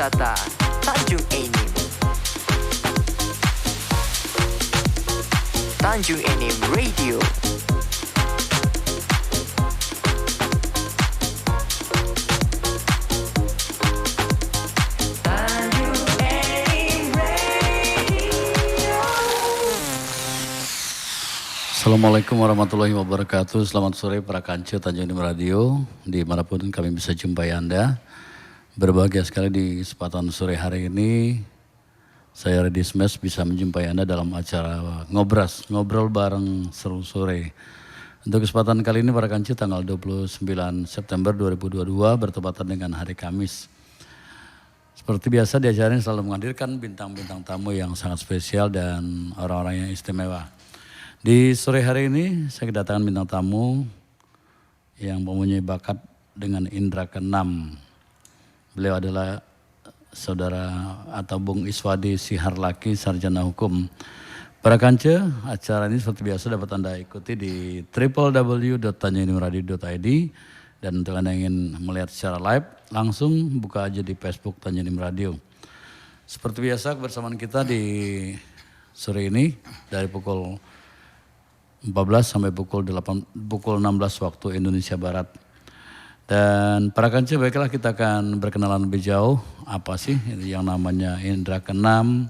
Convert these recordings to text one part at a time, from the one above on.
wisata Tanjung Enim. Tanjung Enim Radio. Assalamualaikum warahmatullahi wabarakatuh. Selamat sore para kanca Tanjung Enim Radio. Dimanapun kami bisa jumpai Anda. Berbahagia sekali di kesempatan sore hari ini. Saya Reddy Smash bisa menjumpai Anda dalam acara Ngobras, ngobrol bareng seru sore. Untuk kesempatan kali ini para kanca tanggal 29 September 2022 bertepatan dengan hari Kamis. Seperti biasa di acara ini selalu menghadirkan bintang-bintang tamu yang sangat spesial dan orang-orang yang istimewa. Di sore hari ini saya kedatangan bintang tamu yang mempunyai bakat dengan indera keenam. Beliau adalah saudara atau Bung Iswadi Siharlaki, sarjana hukum. Para kanca, acara ini seperti biasa dapat Anda ikuti di www.tanjungenimradio.id, dan untuk Anda yang ingin melihat secara live langsung buka aja di Facebook Tanjung Enim Radio. Seperti biasa kebersamaan kita di sore ini dari pukul 14 sampai pukul 16 waktu Indonesia Barat. Dan para kanca, baiklah kita akan berkenalan lebih jauh. Apa sih yang namanya indera keenam?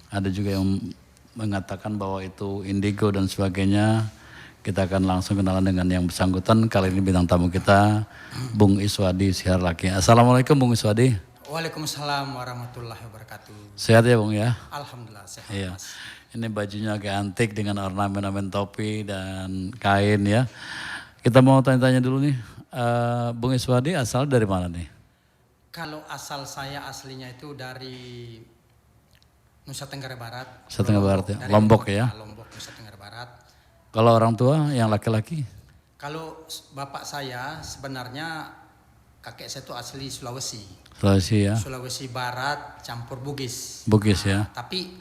Ada juga yang mengatakan bahwa itu indigo dan sebagainya. Kita akan langsung kenalan dengan yang bersangkutan. Kali ini bintang tamu kita Bung Iswadi Siharlaki. Assalamualaikum Bung Iswadi. Waalaikumsalam warahmatullahi wabarakatuh. Sehat ya Bung ya? Alhamdulillah sehat. Iya. Mas. Ini bajunya agak antik dengan ornamen-ornamen topi dan kain ya. Kita mau tanya-tanya dulu nih, Bung Iswadi asal dari mana nih? Kalau asal saya aslinya itu dari Nusa Tenggara Barat. Nusa Tenggara Barat ya, Dari Lombok ya. Lombok, Nusa Tenggara Barat. Kalau orang tua yang laki-laki? Kalau bapak saya sebenarnya kakek saya itu asli Sulawesi. Sulawesi ya. Sulawesi Barat campur Bugis. Bugis ya. Tapi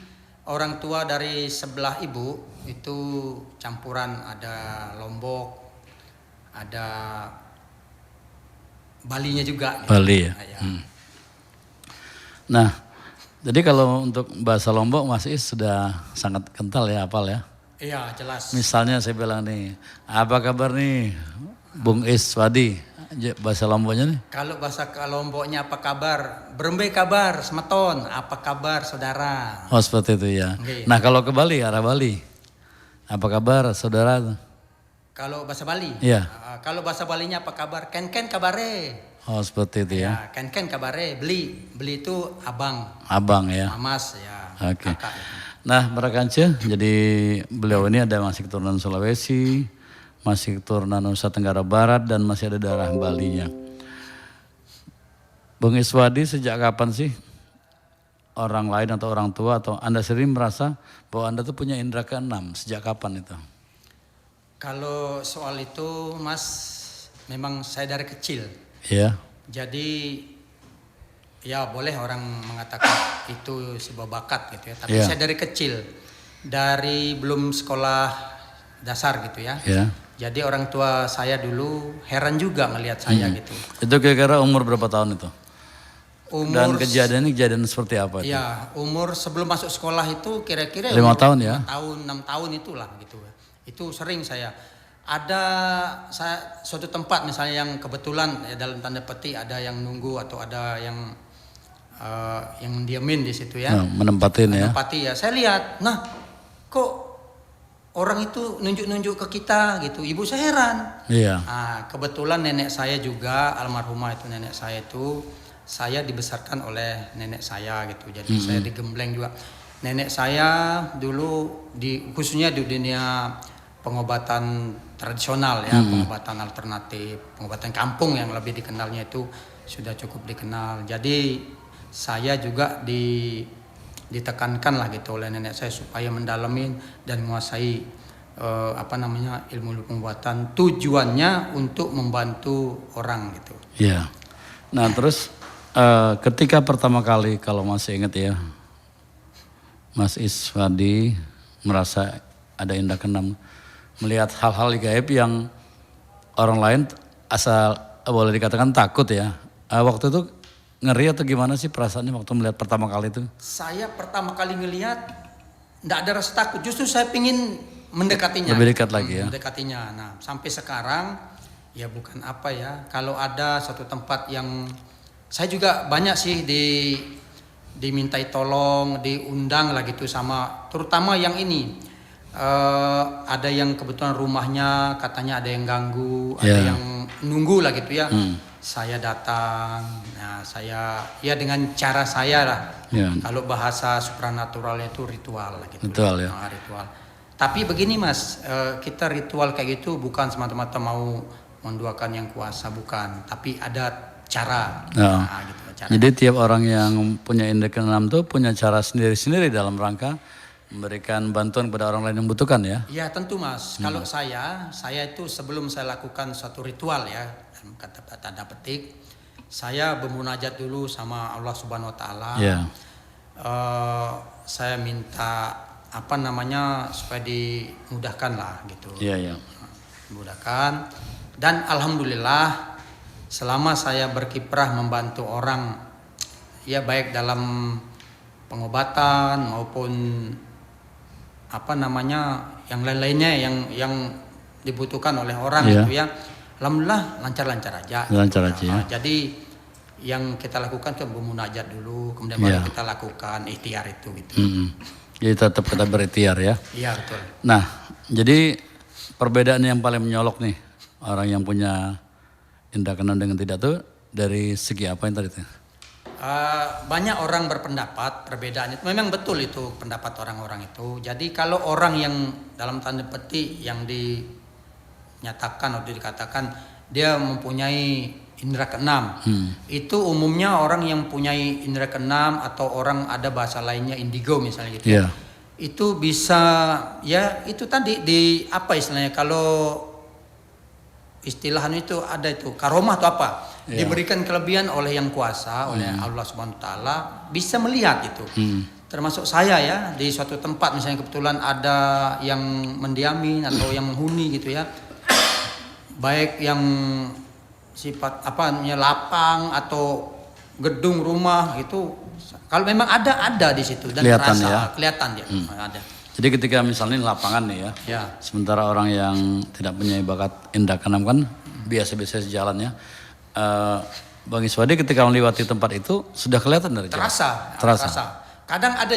orang tua dari sebelah ibu itu campuran, ada Lombok, ada Balinya juga. Bali ya. Ya. Nah, jadi kalau untuk bahasa Lombok Mas Is sudah sangat kental ya, hafal ya. Iya jelas. Misalnya saya bilang nih, apa kabar nih Bung Iswadi? Bahasa Lomboknya nih. Kalau bahasa Lomboknya apa kabar? Berembe kabar, semeton. Apa kabar saudara? Oh seperti itu ya. Okay. Nah kalau ke Bali, arah Bali. Apa kabar saudara? Kalau bahasa Bali? Iya. Kalau bahasa Balinya apa kabar? Ken-ken kabare. Oh seperti itu ya. Ken-ken kabare. Beli itu abang. Abang ya. Mas ya. Oke. Kakak. Nah para kanca, jadi beliau ini ada masih keturunan Sulawesi, masih keturunan Nusa Tenggara Barat, dan masih ada darah Balinya. Bung Iswadi sejak kapan sih orang lain atau orang tua atau Anda sendiri merasa bahwa Anda tuh punya indera keenam? Sejak kapan itu? Kalau soal itu Mas, memang saya dari kecil. Ya. Jadi ya boleh orang mengatakan itu sebuah bakat gitu ya. Tapi Yeah. saya dari kecil, dari belum sekolah dasar gitu ya. Ya. Jadi orang tua saya dulu heran juga ngelihat saya gitu. Itu kira-kira umur berapa tahun itu? Dan Umur kejadian seperti apa itu? ya umur sebelum masuk sekolah itu kira-kira 5 tahun ya? 5 tahun, 6 tahun itulah gitu. Itu sering saya. Ada suatu tempat misalnya yang kebetulan ya, dalam tanda petik ada yang nunggu atau ada yang diamin di situ ya. Nah, menempatin ya. Menempati ya. Saya lihat, nah kok orang itu nunjuk-nunjuk ke kita gitu. Ibu saya heran. Iya. Nah, kebetulan nenek saya juga, almarhumah itu nenek saya itu, saya dibesarkan oleh nenek saya gitu. Jadi saya digembleng juga. Nenek saya dulu khususnya di dunia pengobatan tradisional ya, pengobatan alternatif, pengobatan kampung yang lebih dikenalnya itu sudah cukup dikenal. Jadi saya juga ditekankan lah gitu oleh nenek saya supaya mendalami dan menguasai ilmu pembuatan, tujuannya untuk membantu orang gitu. Iya. Nah terus ketika pertama kali kalau masih ingat ya, Mas Iswadi merasa ada indera keenam, melihat hal-hal gaib yang orang lain asal boleh dikatakan takut ya. Waktu itu ngeri atau gimana sih perasaannya waktu melihat pertama kali itu? Saya pertama kali ngelihat enggak ada rasa takut, justru saya pingin mendekatinya. Lebih dekat lagi ya. Mendekatinya. Nah, sampai sekarang ya bukan apa ya, kalau ada satu tempat yang saya juga banyak sih dimintai tolong, diundang lah gitu sama terutama yang ini. Ada yang kebetulan rumahnya katanya ada yang ganggu, ada yang nunggu lah gitu ya. Saya datang, nah saya ya dengan cara saya lah. Kalau bahasa supranaturalnya itu ritual lah gitu. Ritual ya. Nah, ritual. Tapi begini Mas, kita ritual kayak gitu bukan semata-mata mau menduakan yang kuasa, bukan, tapi ada cara. Nah, gitu, cara. Jadi tiap orang yang punya indra keenam tuh punya cara sendiri-sendiri dalam rangka memberikan bantuan kepada orang lain yang membutuhkan ya? Ya tentu Mas. Kalau saya itu sebelum saya lakukan suatu ritual ya, dalam kata tanda petik, saya bermunajat dulu sama Allah Subhanahu Wa Taala. Saya minta supaya dimudahkan lah gitu. Dimudahkan. Dan alhamdulillah selama saya berkiprah membantu orang ya baik dalam pengobatan maupun yang lain-lainnya yang dibutuhkan oleh orang gitu ya. Alhamdulillah lancar-lancar aja. Ya. Jadi yang kita lakukan itu bermunajat dulu, kemudian baru kita lakukan ikhtiar itu gitu. Jadi tetap kita berikhtiar ya. Iya betul. Nah, jadi perbedaan yang paling menyolok nih orang yang punya indra keenam dengan tidak tuh dari segi apa yang tadi tuh? Banyak orang berpendapat perbedaan itu memang betul itu pendapat orang-orang itu. Jadi kalau orang yang dalam tanda petik yang dinyatakan atau dikatakan dia mempunyai indra keenam, itu umumnya orang yang mempunyai indra keenam atau orang ada bahasa lainnya indigo misalnya gitu. Itu bisa ya itu tadi istilahnya kalau istilahan itu ada itu karomah atau apa. Diberikan kelebihan oleh yang kuasa, oleh Allah Subhanahu Wa Taala, bisa melihat itu. Termasuk saya ya, di suatu tempat misalnya kebetulan ada yang mendiamin atau yang menghuni gitu ya. Baik yang sifat lapang atau gedung rumah gitu. Kalau memang ada di situ dan kelihatan dia. Ada. Jadi ketika misalnya lapangan nih ya. Sementara orang yang tidak punya bakat indra keenam kan biasa-biasa jalan ya. Bang Iswadi ketika melewati tempat itu sudah kelihatan dari jauh. Terasa. Kadang ada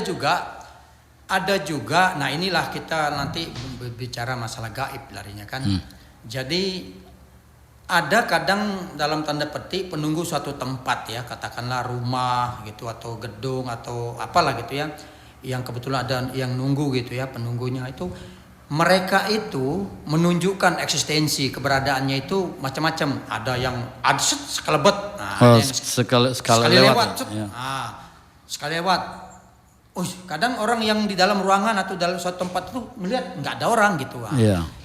juga. Nah inilah kita nanti berbicara masalah gaib larinya kan. Jadi ada kadang dalam tanda petik penunggu suatu tempat ya, katakanlah rumah gitu atau gedung atau apalah gitu ya, yang kebetulan ada yang nunggu gitu ya, penunggunya itu. Mereka itu menunjukkan eksistensi keberadaannya itu macam-macam. Ada yang sekelebet, sekali lewat. Sekali lewat. Kadang orang yang di dalam ruangan atau dalam suatu tempat itu melihat nggak ada orang gitu.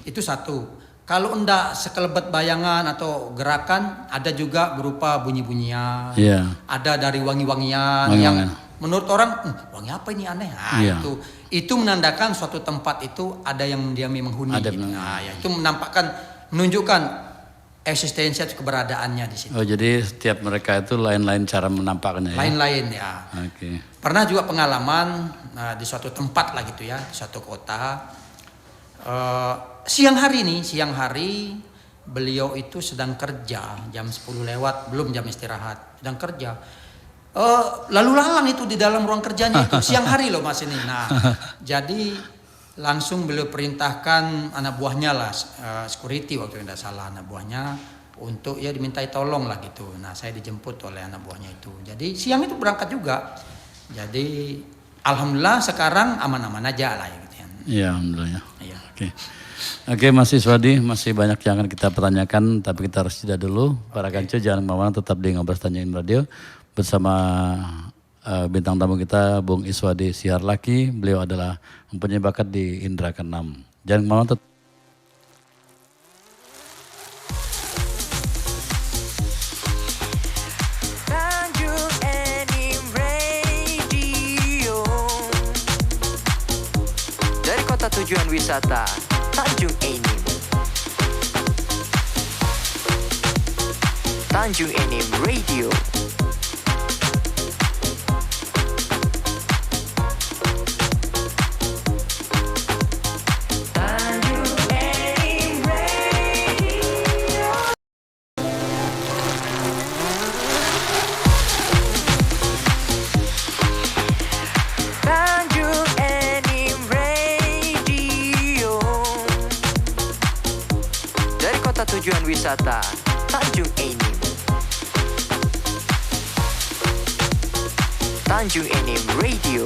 Itu satu. Kalau enggak sekelebet bayangan atau gerakan, ada juga berupa bunyi-bunyian. Ada dari wangi-wangian yang menurut orang wangi apa ini aneh. Itu menandakan suatu tempat itu ada yang mendiami menghuni. Itu menunjukkan eksistensi atau keberadaannya di situ. Jadi setiap mereka itu lain-lain cara menampaknya ya. Lain-lain ya. Pernah juga pengalaman di suatu tempat lah gitu ya, di suatu kota. Siang hari beliau itu sedang kerja jam 10 lewat, belum jam istirahat, sedang kerja. Lalu lalang itu di dalam ruang kerjanya itu siang hari loh Mas ini. Nah, jadi langsung beliau perintahkan anak buahnya lah, security waktu tidak salah anak buahnya untuk ya dimintai tolong lah gitu. Nah, saya dijemput oleh anak buahnya itu. Jadi siang itu berangkat juga. Jadi alhamdulillah sekarang aman-aman aja lah ya gitu ya. Iya, alhamdulillah. Iya. Oke, Mas Iswadi, masih banyak yang akan kita pertanyakan, tapi kita harus jeda dulu. Para kancu jangan kemana-mana, tetap di Ngobrol Tanyain Radio bersama bintang tamu kita, Bung Iswadi Siharlaki. Beliau adalah mempunyai bakat di indra keenam. Jangan kemana-mana, tetap. Tanjung Enim Radio. Dari kota tujuan wisata Tanjung Enim. Tanjung Enim Radio. tujuan wisata Tanjung Enim. Tanjung Enim Radio.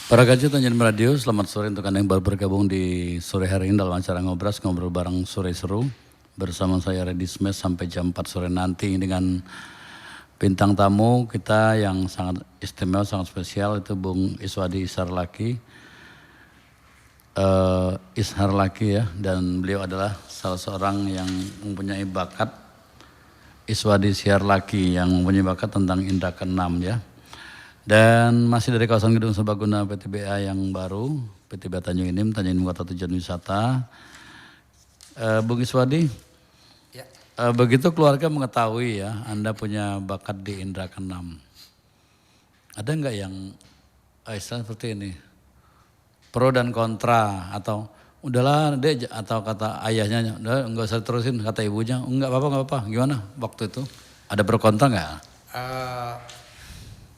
Para kancil Tanjung Enim Radio, selamat sore untuk Anda yang baru bergabung di sore hari ini dalam acara ngobrol bareng sore seru. Bersama saya Reddy Smash sampai jam 4 sore nanti dengan bintang tamu kita yang sangat istimewa, sangat spesial, itu Bung Iswadi Ishar Laki. Ishar Laki ya, dan beliau adalah salah seorang yang mempunyai bakat, Iswadi Ishar Laki yang mempunyai bakat tentang indra keenam ya. Dan masih dari kawasan Gedung Serbaguna PTBA yang baru, PTBA Tanjung Enim Kota Tujuan Wisata. Bung Iswadi, Ya. Begitu keluarga mengetahui ya Anda punya bakat di indra keenam, ada nggak yang istilah seperti ini, pro dan kontra, atau udahlah deh, atau kata ayahnya udah nggak usah terusin, kata ibunya nggak apa-apa, gimana waktu itu, ada pro kontra nggak?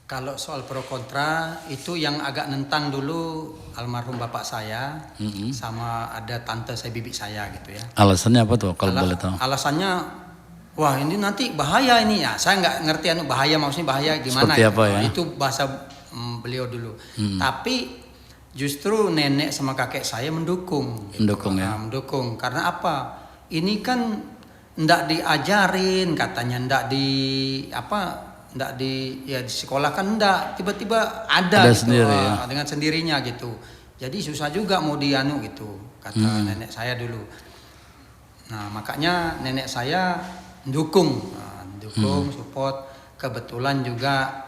Kalau soal pro kontra itu yang agak nentang dulu almarhum bapak saya sama ada tante saya, bibi saya gitu ya. Alasannya apa tuh kalau boleh tahu? Alasannya, wah ini nanti bahaya ini ya. Saya nggak ngerti bahaya, maksudnya bahaya gimana? Seperti apa ya? Itu bahasa beliau dulu. Tapi justru nenek sama kakek saya mendukung. Gitu. Mendukung ya. Mendukung karena apa? Ini kan ndak diajarin katanya, ndak di sekolah kan enggak, tiba-tiba ada gitu, sendiri, ya? dengan sendirinya gitu. Jadi susah juga mau dianu gitu, kata nenek saya dulu. Nah makanya nenek saya mendukung, support. Kebetulan juga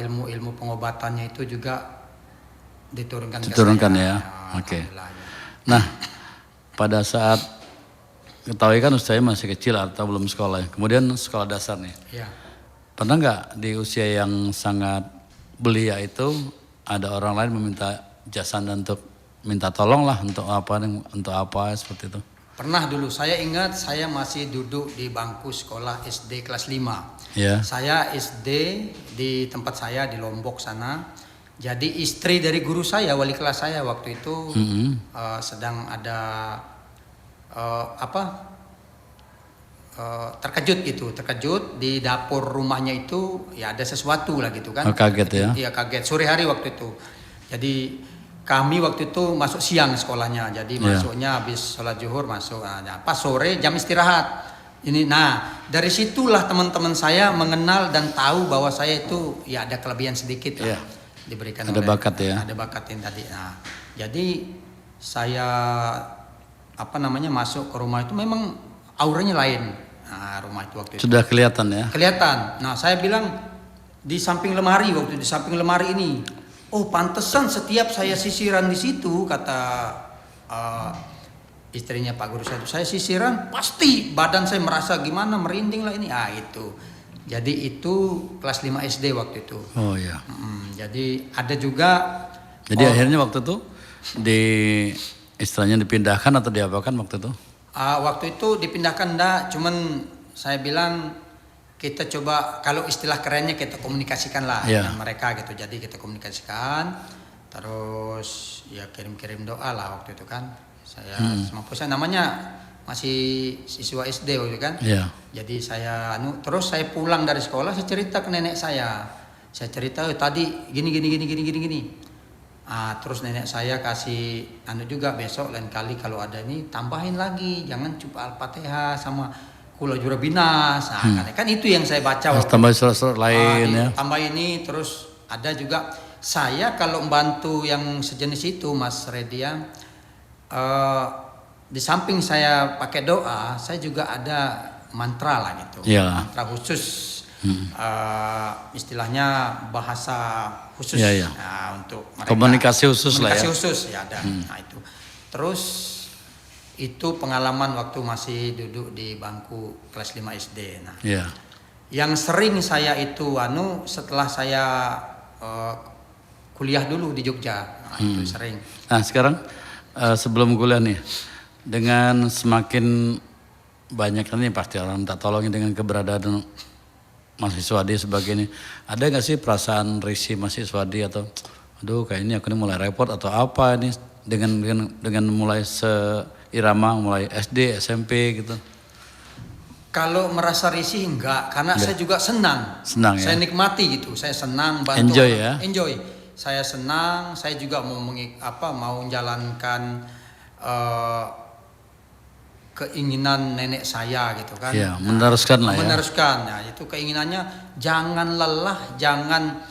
ilmu pengobatannya itu juga diturunkan ke saya. Ya, oke. Nah pada saat ketahui kan saya masih kecil atau belum sekolah, kemudian sekolah dasar nih. Ya. Pernah nggak di usia yang sangat belia itu ada orang lain meminta jasa Anda untuk minta tolong lah untuk apa seperti itu? Pernah dulu, saya ingat saya masih duduk di bangku sekolah SD kelas 5. Ya. Saya SD di tempat saya di Lombok sana. Jadi istri dari guru saya, wali kelas saya waktu itu sedang ada terkejut di dapur rumahnya itu ya ada sesuatu lah gitu kan. Kaget ya? Iya kaget, sore hari waktu itu. Jadi kami waktu itu masuk siang sekolahnya, jadi masuknya habis sholat zuhur masuk. Nah, pas sore jam istirahat. Dari situlah teman-teman saya mengenal dan tahu bahwa saya itu ya ada kelebihan sedikit lah. Diberikan ada bakat ya. Ada bakatin tadi. Nah, jadi saya masuk ke rumah itu memang auranya lain. Nah, rumah itu waktu itu. Sudah kelihatan ya? Kelihatan. Nah, saya bilang di samping lemari ini. Oh, pantesan setiap saya sisiran di situ, kata istrinya Pak Guru saya sisiran pasti badan saya merasa gimana, merinding lah ini. Itu. Jadi itu kelas 5 SD waktu itu. Oh iya. Jadi ada juga. Jadi akhirnya waktu itu istilahnya dipindahkan atau diapakan waktu itu? Waktu itu dipindahkan enggak, cuman saya bilang kita coba, kalau istilah kerennya kita komunikasikan lah dengan mereka gitu. Jadi kita komunikasikan, terus ya kirim-kirim doa lah waktu itu kan. Saya semampu saya, namanya masih siswa SD waktu itu kan. Jadi saya terus saya pulang dari sekolah, saya cerita ke nenek saya. Saya cerita tadi gini. Terus nenek saya kasih juga, besok lain kali kalau ada ini tambahin lagi, jangan cuma Al-Fatihah sama Qul A'udzu Birabbin-nas. Kan itu yang saya baca. Tambah surat-surat lain ya. Tambah ini, terus ada juga saya kalau membantu yang sejenis itu Mas Reddy ya, di samping saya pakai doa, saya juga ada mantra lah gitu. Mantra khusus. Istilahnya bahasa khusus untuk mereka. Komunikasi khusus lah ya. Komunikasi khusus ya ada. Nah itu. Terus itu pengalaman waktu masih duduk di bangku kelas 5 SD. Nah, yang sering saya itu setelah saya kuliah dulu di Jogja. Nah, itu sering. Nah sekarang sebelum kuliah nih, dengan semakin banyak kan nih pasti orang minta tolongin dengan keberadaan Mas Iswadi sebagainya. Ada nggak sih perasaan risih Mas Iswadi atau aduh kayak ini aku ini mulai repot atau apa ini dengan mulai seirama mulai SD SMP gitu? Kalau merasa risih enggak, karena saya juga senang. Senang ya. Saya nikmati gitu. Saya senang bantu Enjoy orang. ya. Enjoy. Saya senang, saya juga mau mau menjalankan keinginan nenek saya gitu kan. Iya, meneruskan lah ya. Meneruskan. Nah, itu keinginannya jangan lelah, jangan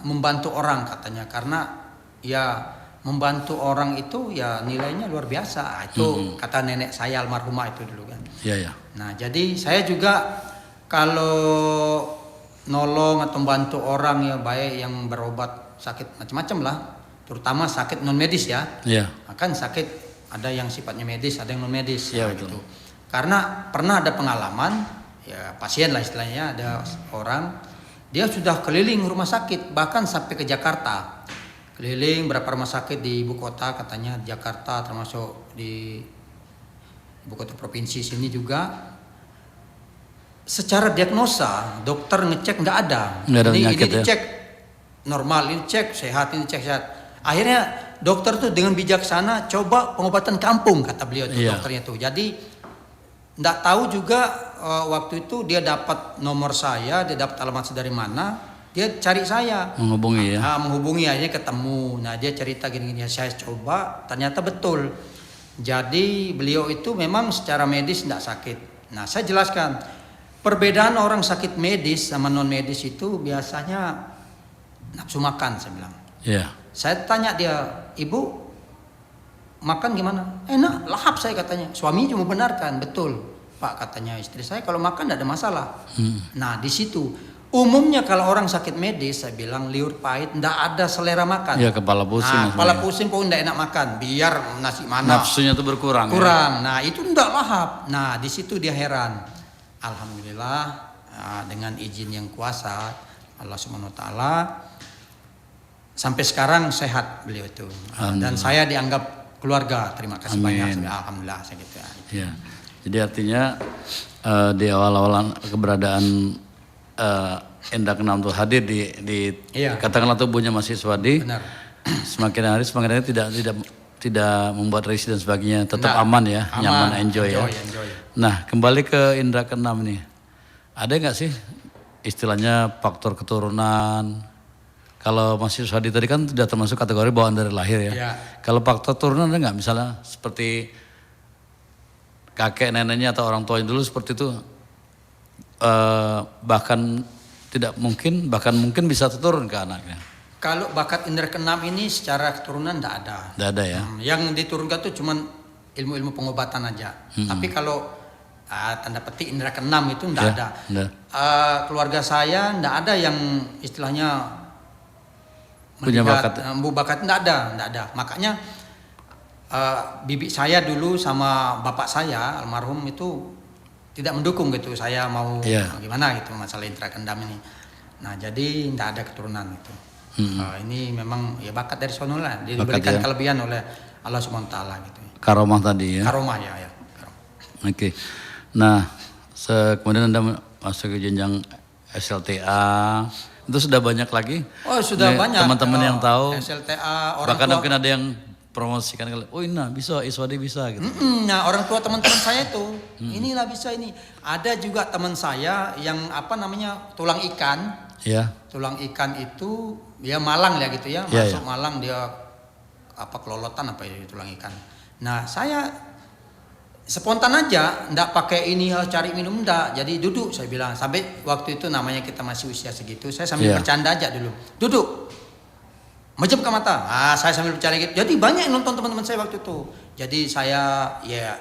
membantu orang katanya, karena ya membantu orang itu ya nilainya luar biasa. Itu kata nenek saya almarhumah itu dulu kan. Iya, ya. Nah, jadi saya juga kalau nolong atau membantu orang ya baik yang berobat sakit macam-macam lah, terutama sakit non medis ya. Iya. Kan sakit ada yang sifatnya medis, ada yang non medis Iya, gitu. betul. Karena pernah ada pengalaman ya pasien lah istilahnya, ada orang dia sudah keliling rumah sakit bahkan sampai ke Jakarta. Keliling berapa rumah sakit di ibu kota, katanya Jakarta termasuk di ibu kota provinsi sini juga. Secara diagnosa dokter ngecek nggak ada. Nggak ada ini penyakit ya? dicek normal, ini cek sehat, ini cek sehat. Akhirnya dokter tuh dengan bijaksana coba pengobatan kampung kata beliau tuh, Iya. dokternya tuh. Jadi nggak tahu juga waktu itu dia dapat nomor saya, dia dapat alamat dari mana, dia cari saya. Menghubungi ya. Menghubungi akhirnya ketemu. Nah dia cerita gini-gini, saya coba ternyata betul. Jadi beliau itu memang secara medis tidak sakit. Nah saya jelaskan perbedaan orang sakit medis sama non medis itu biasanya nafsu makan, saya bilang. Iya. Saya tanya dia, ibu makan gimana? Enak, lahap saya katanya. Suami cuma benarkan, betul Pak katanya istri saya kalau makan tidak ada masalah. Nah di situ umumnya kalau orang sakit medis saya bilang liur pahit, tidak ada selera makan. Iya, kepala pusing. Nah, kepala pusing pun tidak enak makan, biar nasi mana. Nafsunya tuh berkurang. Kurang. Nah itu tidak lahap. Nah di situ dia heran. Alhamdulillah dengan izin yang kuasa Allah Subhanahu Wa Taala sampai sekarang sehat beliau itu. Dan saya dianggap keluarga. Terima kasih banyak. Alhamdulillah saya gitu. Ya. Jadi artinya di awal-awal keberadaan Indra Keenam tuh hadir di Iya. katakanlah tubuhnya Mas Iswadi. Benar. Semakin hari tidak membuat risih dan sebagainya, tetap Enggak. aman ya, Aman, nyaman, enjoy ya. enjoy. Nah, kembali ke Indra Keenam nih. Ada nggak sih istilahnya faktor keturunan? Kalau Mas Iswadi tadi kan tidak termasuk kategori bawaan dari lahir ya. Iya. Kalau faktor turunan ada nggak, misalnya seperti kakek neneknya atau orang tuanya dulu seperti itu, bahkan mungkin bisa turun ke anaknya. Kalau bakat Indra Keenam ini secara keturunan tidak ada. Tidak ada ya. Yang diturunkan tuh cuman ilmu-ilmu pengobatan aja. Tapi kalau tanda petik Indra Keenam itu tidak Ya, ada. nggak. Keluarga saya tidak ada yang istilahnya Punya bakat. bakat tidak ada. Makanya bibi saya dulu sama bapak saya almarhum itu tidak mendukung gitu. Saya mau Iya. gimana gitu masalah Indra Keenam ini. Nah jadi tidak ada keturunan itu. Ini memang ya bakat dari sono lah, diberikan ya. kelebihan oleh Allah Subhanahu Wa Taala gitu. Karomah tadi ya. Karomah ya. Oke. Nah, kemudian Anda masuk ke jenjang SLTA. Itu sudah banyak lagi. Oh sudah Nih, banyak. teman-teman yang tahu. SLTA orang Bahkan tua. mungkin ada yang promosikan, oh ini bisa, Iswadi bisa gitu. Nah orang tua teman-teman saya tuh, inilah bisa ini. Ada juga teman saya yang tulang ikan. Ya. Tulang ikan itu dia Malang ya gitu ya, Ya, masuk ya. Malang dia kelolotan tulang ikan. Nah saya spontan aja, ndak pakai ini cari minum ndak. Jadi duduk saya bilang. Sampai waktu itu namanya kita masih usia segitu, saya sambil Iya. bercanda aja dulu. Duduk. Mejep ke mata. Saya sambil bercanda gitu. Jadi banyak yang nonton teman-teman saya waktu itu. Jadi saya ya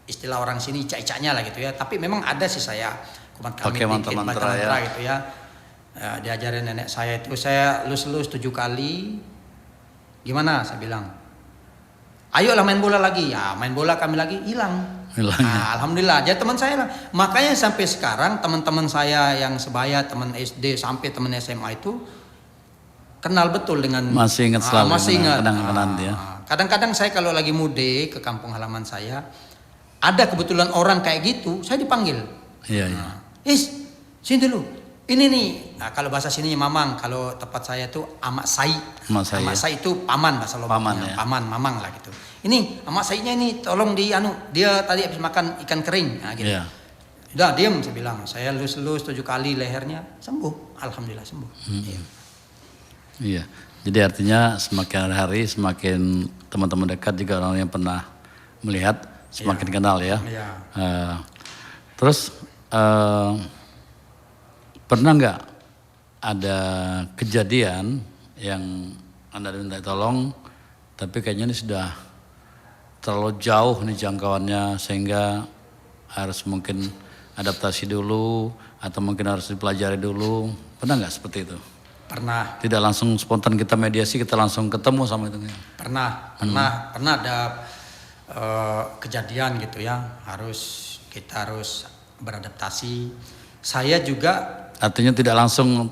istilah orang sini icak-icaknya lah gitu ya. Tapi memang ada sih saya kumat kami Pakai mantra-mantra ya. gitu ya. Diajarin nenek saya itu, saya lus-lus 7 kali. Gimana saya bilang? Ayolah main bola lagi. Ya main bola kami lagi hilang. Alhamdulillah. Jadi teman saya lah. Makanya sampai sekarang teman-teman saya yang sebaya, teman SD sampai teman SMA itu kenal betul dengan. Masih ingat selalu. Masih ingat. Kenang-kenang dia. Kadang-kadang saya kalau lagi mudik ke kampung halaman saya, ada kebetulan orang kayak gitu, saya dipanggil. Iya, iya. Sini dulu. Ini nih, nah, kalau bahasa sininya mamang, kalau tempat saya tuh amak sai. Amak sai, Amak ya. sai itu paman bahasa Lomboknya. Paman, ya. Mamang lah gitu. Ini amak sainya ini tolong dia tadi habis makan ikan kering. Nah, gitu. Iya. Udah diam saya bilang, saya lus-lus 7 kali lehernya, sembuh. Alhamdulillah sembuh. Iya. Iya. Jadi artinya semakin hari semakin teman-teman dekat juga orang yang pernah melihat semakin kenal ya. Iya. Terus pernah nggak ada kejadian yang Anda minta tolong, tapi kayaknya ini sudah terlalu jauh nih jangkauannya sehingga harus mungkin adaptasi dulu atau mungkin harus dipelajari dulu. Pernah nggak seperti itu? Pernah. Tidak langsung spontan kita mediasi, kita langsung ketemu sama itu. Pernah ada kejadian gitu ya, kita harus beradaptasi. Saya juga Artinya tidak langsung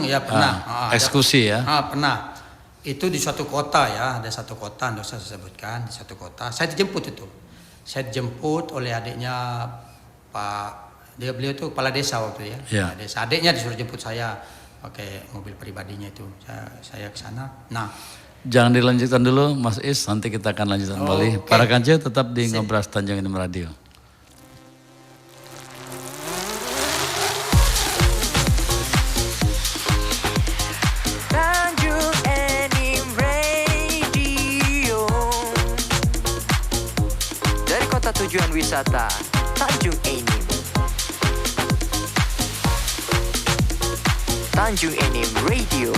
ya pernah. eksekusi ya. Pernah. Itu di suatu kota ya, ada satu kota, tidak usah saya sebutkan, di satu kota. Saya dijemput itu. Saya dijemput oleh adiknya beliau itu kepala desa waktu ya. Ya. Kepala desa. Adiknya disuruh jemput saya pakai mobil pribadinya itu. Saya ke sana. Nah, Jangan dilanjutkan dulu Mas Is, nanti kita akan lanjutkan kembali. oke. Para kancil tetap di Ngobras Tanjung Enim Radio. Tanjung Enim Radio. Dari kota tujuan wisata Tanjung Enim. Tanjung Enim Radio.